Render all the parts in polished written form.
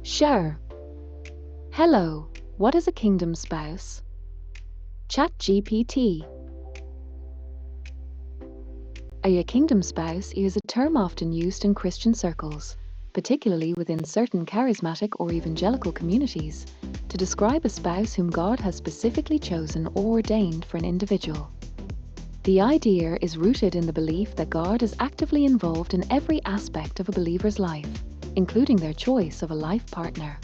Sure. Hello, what is a kingdom spouse? ChatGPT. A kingdom spouse is a term often used in Christian circles, particularly within certain charismatic or evangelical communities, to describe a spouse whom God has specifically chosen or ordained for an individual. The idea is rooted in the belief that God is actively involved in every aspect of a believer's life, including their choice of a life partner.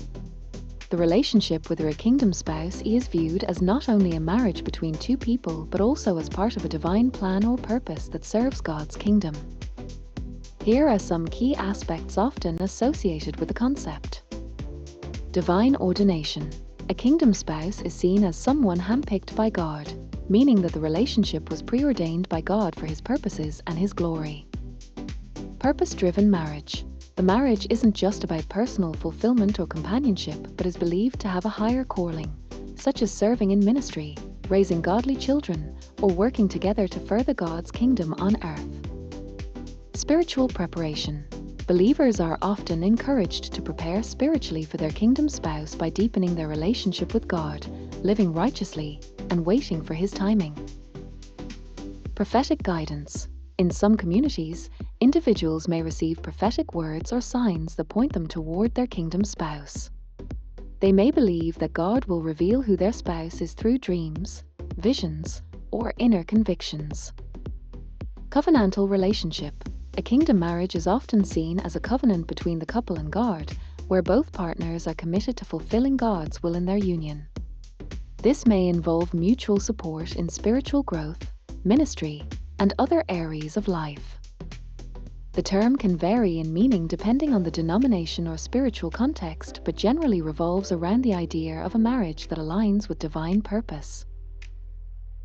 The relationship with a kingdom spouse is viewed as not only a marriage between two people, but also as part of a divine plan or purpose that serves God's kingdom. Here are some key aspects often associated with the concept. Divine ordination. A kingdom spouse is seen as someone handpicked by God, meaning that the relationship was preordained by God for His purposes and His glory. Purpose-driven marriage. The marriage isn't just about personal fulfillment or companionship, but is believed to have a higher calling, such as serving in ministry, raising godly children, or working together to further God's kingdom on earth. Spiritual preparation. Believers are often encouraged to prepare spiritually for their kingdom spouse by deepening their relationship with God, living righteously, and waiting for His timing. Prophetic guidance. In some communities, individuals may receive prophetic words or signs that point them toward their kingdom spouse. They may believe that God will reveal who their spouse is through dreams, visions, or inner convictions. Covenantal relationship. A kingdom marriage is often seen as a covenant between the couple and God, where both partners are committed to fulfilling God's will in their union. This may involve mutual support in spiritual growth, ministry, and other areas of life. The term can vary in meaning depending on the denomination or spiritual context, but generally revolves around the idea of a marriage that aligns with divine purpose.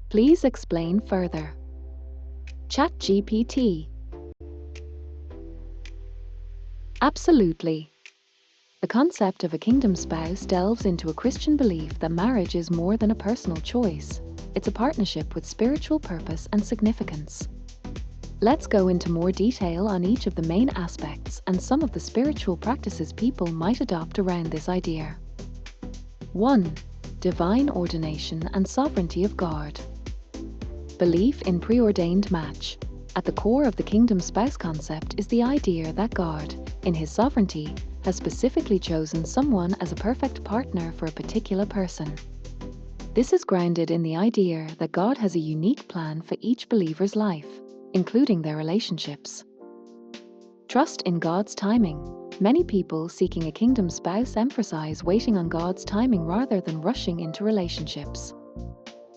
Please explain further. ChatGPT. Absolutely. The concept of a kingdom spouse delves into a Christian belief that marriage is more than a personal choice. It's a partnership with spiritual purpose and significance. Let's go into more detail on each of the main aspects and some of the spiritual practices people might adopt around this idea. 1. Divine ordination and sovereignty of God. Belief in preordained match. At the core of the kingdom spouse concept is the idea that God, in His sovereignty, has specifically chosen someone as a perfect partner for a particular person. This is grounded in the idea that God has a unique plan for each believer's life, including their relationships. Trust in God's timing. Many people seeking a kingdom spouse emphasize waiting on God's timing rather than rushing into relationships.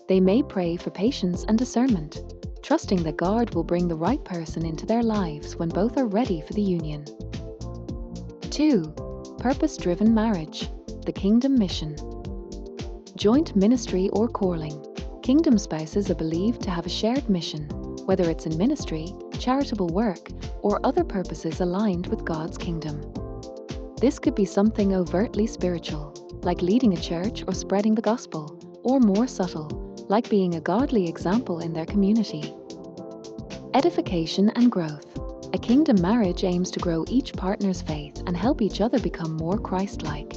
They may pray for patience and discernment, trusting that God will bring the right person into their lives when both are ready for the union. 2. Purpose-driven marriage. The kingdom mission. Joint ministry or calling. Kingdom spouses are believed to have a shared mission, whether it's in ministry, charitable work, or other purposes aligned with God's kingdom. This could be something overtly spiritual, like leading a church or spreading the gospel, or more subtle, like being a godly example in their community. Edification and growth. A kingdom marriage aims to grow each partner's faith and help each other become more Christ-like.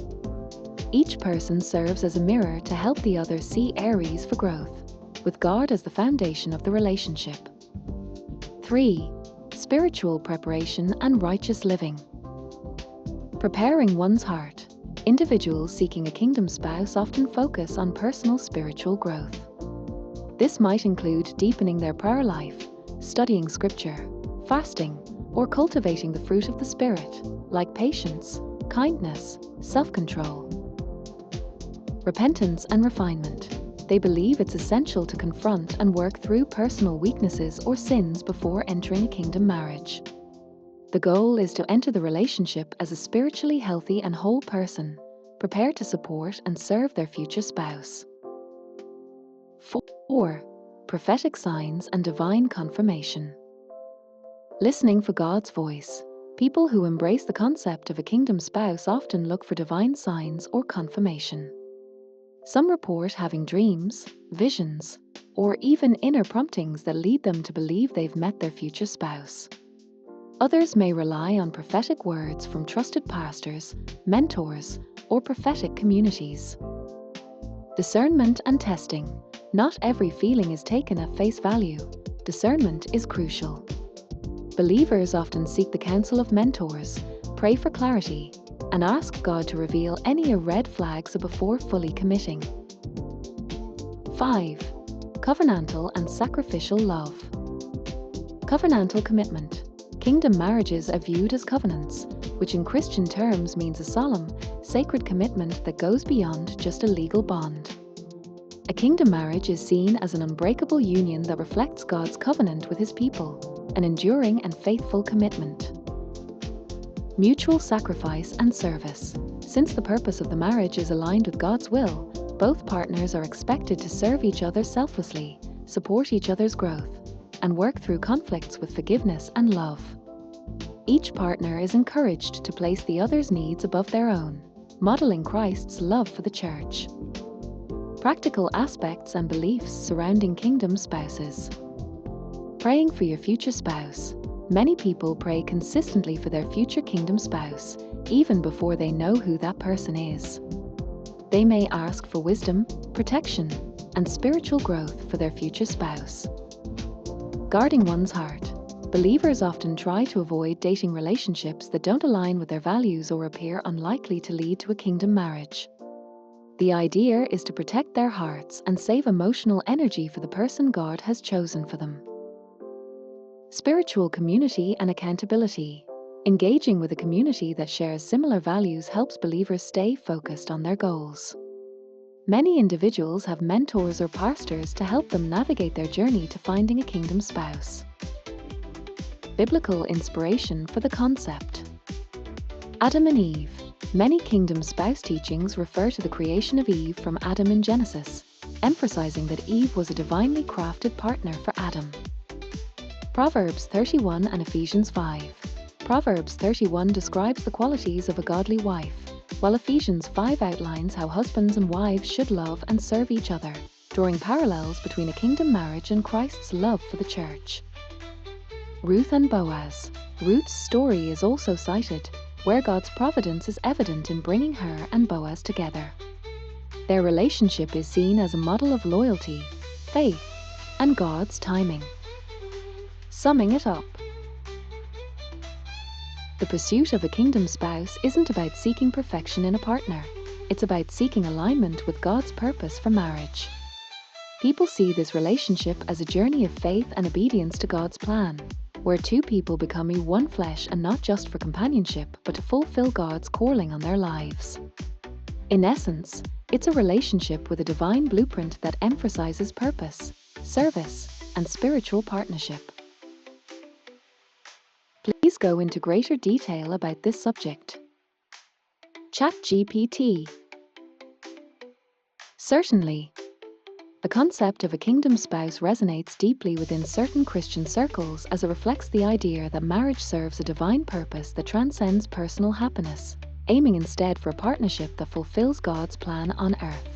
Each person serves as a mirror to help the other see areas for growth, with God as the foundation of the relationship. 3. Spiritual preparation and righteous living. Preparing one's heart. Individuals seeking a kingdom spouse often focus on personal spiritual growth. This might include deepening their prayer life, studying scripture, fasting, or cultivating the fruit of the Spirit, like patience, kindness, self-control. Repentance and refinement. They believe it's essential to confront and work through personal weaknesses or sins before entering a kingdom marriage. The goal is to enter the relationship as a spiritually healthy and whole person, prepared to support and serve their future spouse. 4. Prophetic signs and divine confirmation. Listening for God's voice. People who embrace the concept of a kingdom spouse often look for divine signs or confirmation. Some report having dreams, visions, or even inner promptings that lead them to believe they've met their future spouse. Others may rely on prophetic words from trusted pastors, mentors, or prophetic communities. Discernment and testing. Not every feeling is taken at face value. Discernment is crucial. Believers often seek the counsel of mentors, pray for clarity, and ask God to reveal any red flags before fully committing. 5. Covenantal and sacrificial love. Covenantal commitment. Kingdom marriages are viewed as covenants, which in Christian terms means a solemn, sacred commitment that goes beyond just a legal bond. A kingdom marriage is seen as an unbreakable union that reflects God's covenant with His people, an enduring and faithful commitment. Mutual sacrifice and service. Since the purpose of the marriage is aligned with God's will, both partners are expected to serve each other selflessly, support each other's growth, and work through conflicts with forgiveness and love. Each partner is encouraged to place the other's needs above their own, modeling Christ's love for the church. Practical aspects and beliefs surrounding kingdom spouses. Praying for your future spouse. Many people pray consistently for their future kingdom spouse, even before they know who that person is. They may ask for wisdom, protection, and spiritual growth for their future spouse. Guarding one's heart. Believers often try to avoid dating relationships that don't align with their values or appear unlikely to lead to a kingdom marriage. The idea is to protect their hearts and save emotional energy for the person God has chosen for them. Spiritual community and accountability. Engaging with a community that shares similar values helps believers stay focused on their goals. Many individuals have mentors or pastors to help them navigate their journey to finding a kingdom spouse. Biblical inspiration for the concept. Adam and Eve. Many kingdom spouse teachings refer to the creation of Eve from Adam in Genesis, emphasizing that Eve was a divinely crafted partner for Adam. Proverbs 31 and Ephesians 5. Proverbs 31 describes the qualities of a godly wife, while Ephesians 5 outlines how husbands and wives should love and serve each other, drawing parallels between a kingdom marriage and Christ's love for the church. Ruth and Boaz. Ruth's story is also cited, where God's providence is evident in bringing her and Boaz together. Their relationship is seen as a model of loyalty, faith, and God's timing. Summing it up. The pursuit of a kingdom spouse isn't about seeking perfection in a partner. It's about seeking alignment with God's purpose for marriage. People see this relationship as a journey of faith and obedience to God's plan, where two people become one flesh, and not just for companionship, but to fulfill God's calling on their lives. In essence, it's a relationship with a divine blueprint that emphasizes purpose, service, and spiritual partnership. Please go into greater detail about this subject. ChatGPT. Certainly. The concept of a kingdom spouse resonates deeply within certain Christian circles, as it reflects the idea that marriage serves a divine purpose that transcends personal happiness, aiming instead for a partnership that fulfills God's plan on earth.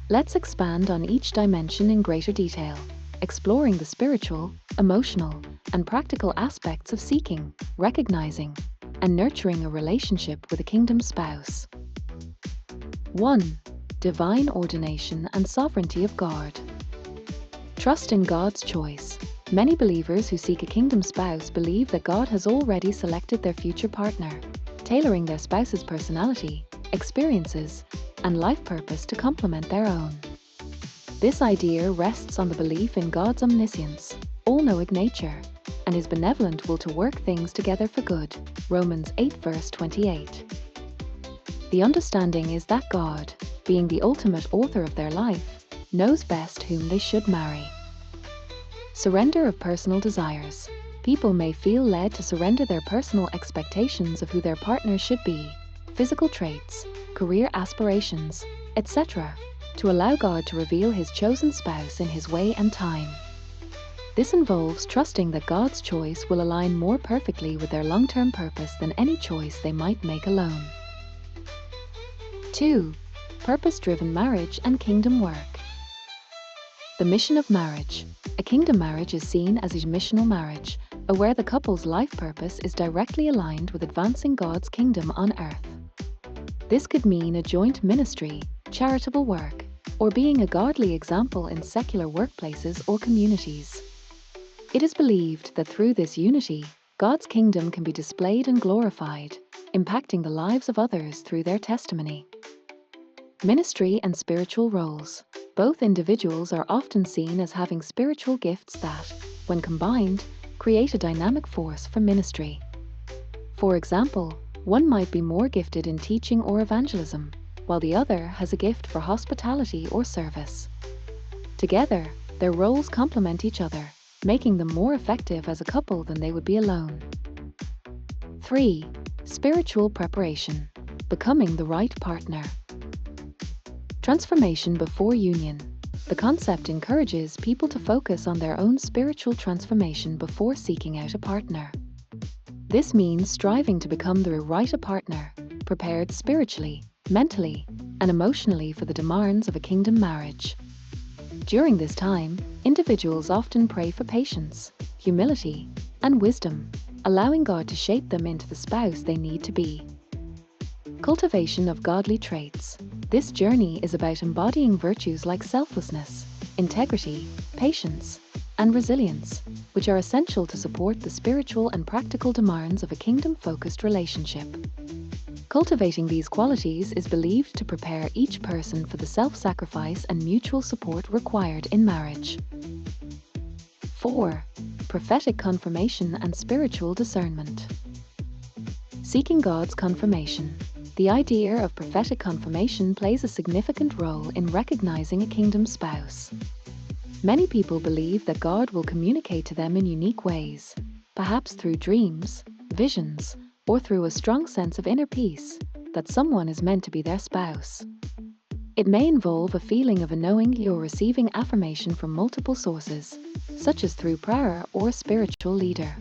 Let's expand on each dimension in greater detail, exploring the spiritual, emotional, and practical aspects of seeking, recognizing, and nurturing a relationship with a kingdom spouse. 1. Divine ordination and sovereignty of God. Trust in God's choice. Many believers who seek a kingdom spouse believe that God has already selected their future partner, tailoring their spouse's personality, experiences, and life purpose to complement their own. This idea rests on the belief in God's omniscience, all-knowing nature, and His benevolent will to work things together for good. Romans 8 verse 28. The understanding is that God, being the ultimate author of their life, knows best whom they should marry. Surrender of personal desires. People may feel led to surrender their personal expectations of who their partner should be, physical traits, career aspirations, etc., to allow God to reveal His chosen spouse in His way and time. This involves trusting that God's choice will align more perfectly with their long-term purpose than any choice they might make alone. 2. Purpose-driven marriage and kingdom work. The mission of marriage. A kingdom marriage is seen as a missional marriage, where the couple's life purpose is directly aligned with advancing God's kingdom on earth. This could mean a joint ministry, charitable work, or being a godly example in secular workplaces or communities. It is believed that through this unity, God's kingdom can be displayed and glorified, impacting the lives of others through their testimony. Ministry and spiritual roles. Both individuals are often seen as having spiritual gifts that, when combined, create a dynamic force for ministry. For example, one might be more gifted in teaching or evangelism, while the other has a gift for hospitality or service. Together, their roles complement each other, making them more effective as a couple than they would be alone. 3. Spiritual preparation. Becoming the right partner. Transformation before union. The concept encourages people to focus on their own spiritual transformation before seeking out a partner. This means striving to become the right partner, prepared spiritually, mentally, and emotionally for the demands of a kingdom marriage. During this time, individuals often pray for patience, humility, and wisdom, allowing God to shape them into the spouse they need to be. Cultivation of godly traits. This journey is about embodying virtues like selflessness, integrity, patience, and resilience, which are essential to support the spiritual and practical demands of a kingdom-focused relationship. Cultivating these qualities is believed to prepare each person for the self-sacrifice and mutual support required in marriage. 4. Prophetic confirmation and spiritual discernment. Seeking God's confirmation. The idea of prophetic confirmation plays a significant role in recognizing a kingdom spouse. Many people believe that God will communicate to them in unique ways, perhaps through dreams, visions, or through a strong sense of inner peace, that someone is meant to be their spouse. It may involve a feeling of a knowing you're receiving affirmation from multiple sources, such as through prayer or a spiritual leader.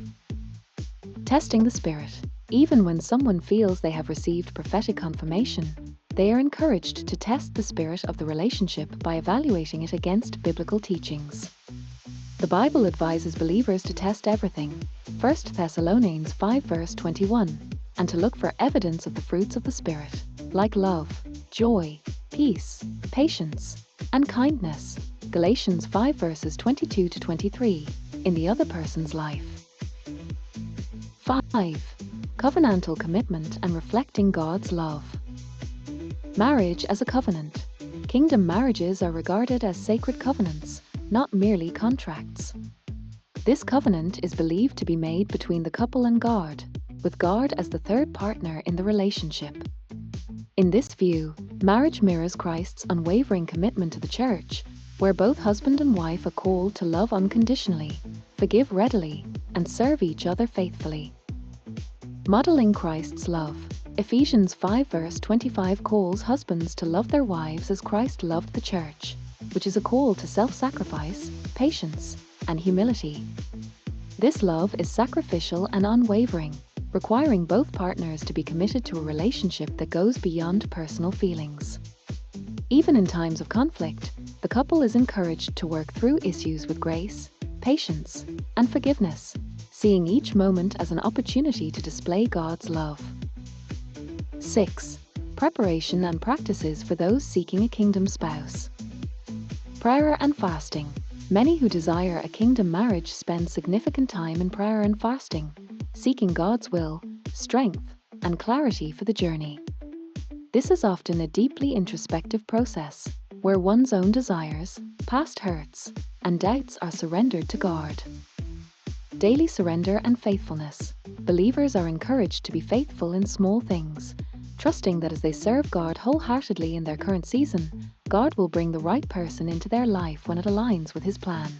Testing the spirit. Even when someone feels they have received prophetic confirmation, they are encouraged to test the spirit of the relationship by evaluating it against biblical teachings. The Bible advises believers to test everything, 1 Thessalonians 5 verse 21, and to look for evidence of the fruits of the Spirit, like love, joy, peace, patience, and kindness, Galatians 5 verses 22 to 23, in the other person's life. 5. Covenantal commitment and reflecting God's love. Marriage as a covenant. Kingdom marriages are regarded as sacred covenants, not merely contracts. This covenant is believed to be made between the couple and God, with God as the third partner in the relationship. In this view, marriage mirrors Christ's unwavering commitment to the church, where both husband and wife are called to love unconditionally, forgive readily, and serve each other faithfully. Modeling Christ's love. Ephesians 5 verse 25 calls husbands to love their wives as Christ loved the church, which is a call to self-sacrifice, patience, and humility. This love is sacrificial and unwavering, requiring both partners to be committed to a relationship that goes beyond personal feelings. Even in times of conflict, the couple is encouraged to work through issues with grace, patience, and forgiveness, seeing each moment as an opportunity to display God's love. 6. Preparation and practices for those seeking a kingdom spouse. Prayer and fasting. Many who desire a kingdom marriage spend significant time in prayer and fasting, seeking God's will, strength, and clarity for the journey. This is often a deeply introspective process, where one's own desires, past hurts, and doubts are surrendered to God. Daily surrender and faithfulness. Believers are encouraged to be faithful in small things, trusting that as they serve God wholeheartedly in their current season, God will bring the right person into their life when it aligns with His plan.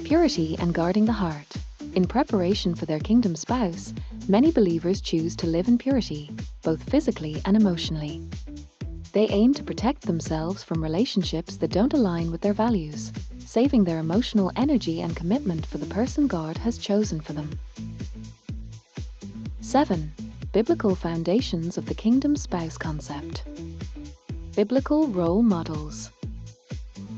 Purity and guarding the heart. In preparation for their kingdom spouse, many believers choose to live in purity, both physically and emotionally. They aim to protect themselves from relationships that don't align with their values, saving their emotional energy and commitment for the person God has chosen for them. 7. Biblical foundations of the kingdom spouse concept. Biblical role models.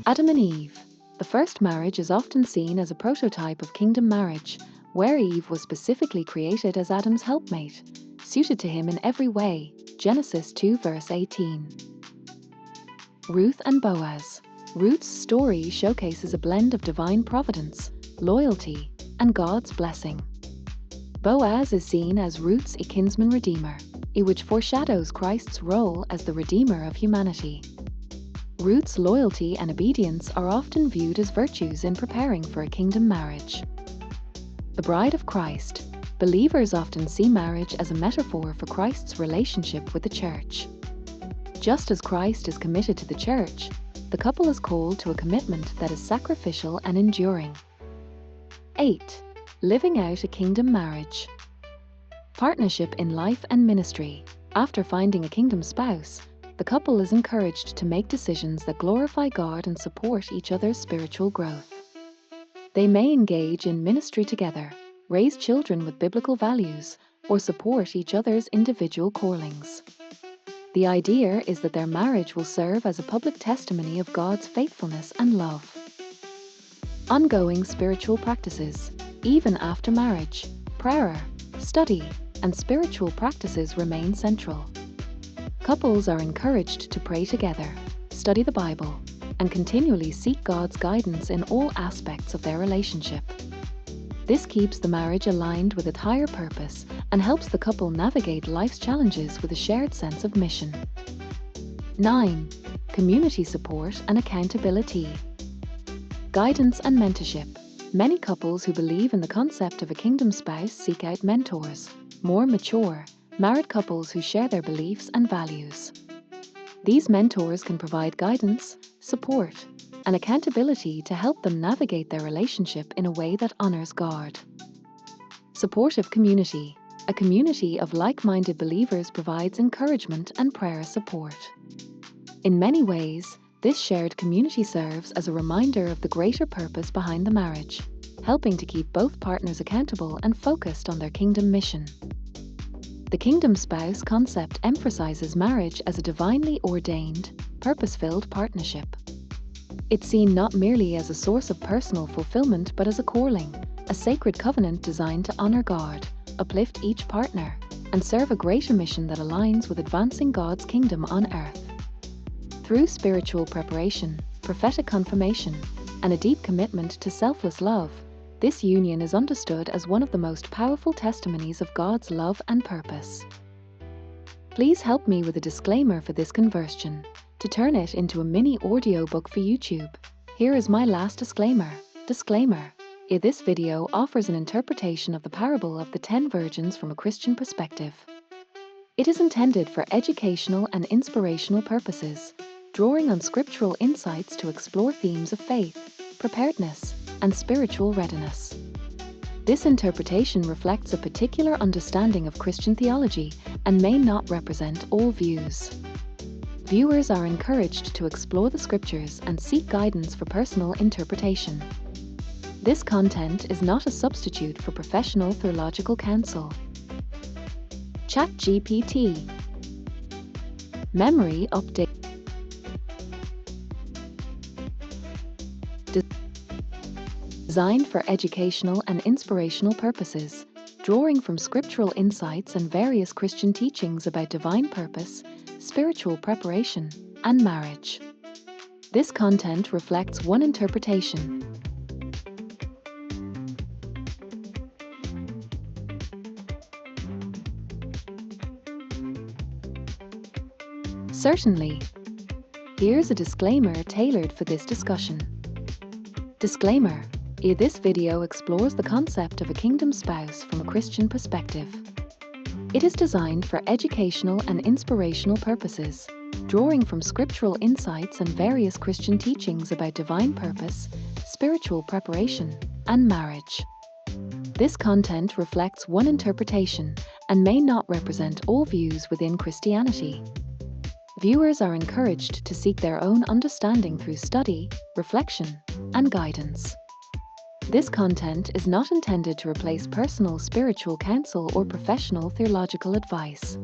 Adam and Eve. The first marriage is often seen as a prototype of kingdom marriage, where Eve was specifically created as Adam's helpmate, suited to him in every way. Genesis 2 verse 18. Ruth and Boaz. Ruth's story showcases a blend of divine providence, loyalty, and God's blessing. Boaz is seen as Ruth's kinsman redeemer, which foreshadows Christ's role as the redeemer of humanity. Ruth's loyalty and obedience are often viewed as virtues in preparing for a kingdom marriage. The bride of Christ. Believers often see marriage as a metaphor for Christ's relationship with the church. Just as Christ is committed to the church, the couple is called to a commitment that is sacrificial and enduring. 8. Living out a kingdom marriage. Partnership in life and ministry. After finding a kingdom spouse, the couple is encouraged to make decisions that glorify God and support each other's spiritual growth. They may engage in ministry together, raise children with biblical values, or support each other's individual callings. The idea is that their marriage will serve as a public testimony of God's faithfulness and love. Ongoing spiritual practices. Even after marriage, prayer, study, and spiritual practices remain central. Couples are encouraged to pray together, study the Bible, and continually seek God's guidance in all aspects of their relationship. This keeps the marriage aligned with its higher purpose and helps the couple navigate life's challenges with a shared sense of mission. 9. Community support and accountability. Guidance and mentorship. Many couples who believe in the concept of a kingdom spouse seek out mentors, more mature, married couples who share their beliefs and values. These mentors can provide guidance, support, and accountability to help them navigate their relationship in a way that honors God. Supportive community. A community of like-minded believers provides encouragement and prayer support. In many ways, this shared community serves as a reminder of the greater purpose behind the marriage, helping to keep both partners accountable and focused on their kingdom mission. The kingdom spouse concept emphasizes marriage as a divinely ordained, purpose-filled partnership. It's seen not merely as a source of personal fulfillment but as a calling, a sacred covenant designed to honor God, uplift each partner, and serve a greater mission that aligns with advancing God's kingdom on earth. Through spiritual preparation, prophetic confirmation, and a deep commitment to selfless love, this union is understood as one of the most powerful testimonies of God's love and purpose. Please help me with a disclaimer for this conversion, to turn it into a mini audiobook for YouTube. Here is my last disclaimer. Disclaimer. This video offers an interpretation of the parable of the 10 virgins from a Christian perspective. It is intended for educational and inspirational purposes, drawing on scriptural insights to explore themes of faith, preparedness, and spiritual readiness. This interpretation reflects a particular understanding of Christian theology and may not represent all views. Viewers are encouraged to explore the scriptures and seek guidance for personal interpretation. This content is not a substitute for professional theological counsel. ChatGPT. Memory update. Designed for educational and inspirational purposes, drawing from scriptural insights and various Christian teachings about divine purpose, spiritual preparation, and marriage. This content reflects one interpretation. Certainly. Here's a disclaimer tailored for this discussion. Disclaimer. This video explores the concept of a kingdom spouse from a Christian perspective. It is designed for educational and inspirational purposes, drawing from scriptural insights and various Christian teachings about divine purpose, spiritual preparation, and marriage. This content reflects one interpretation and may not represent all views within Christianity. Viewers are encouraged to seek their own understanding through study, reflection, and guidance. This content is not intended to replace personal spiritual counsel or professional theological advice.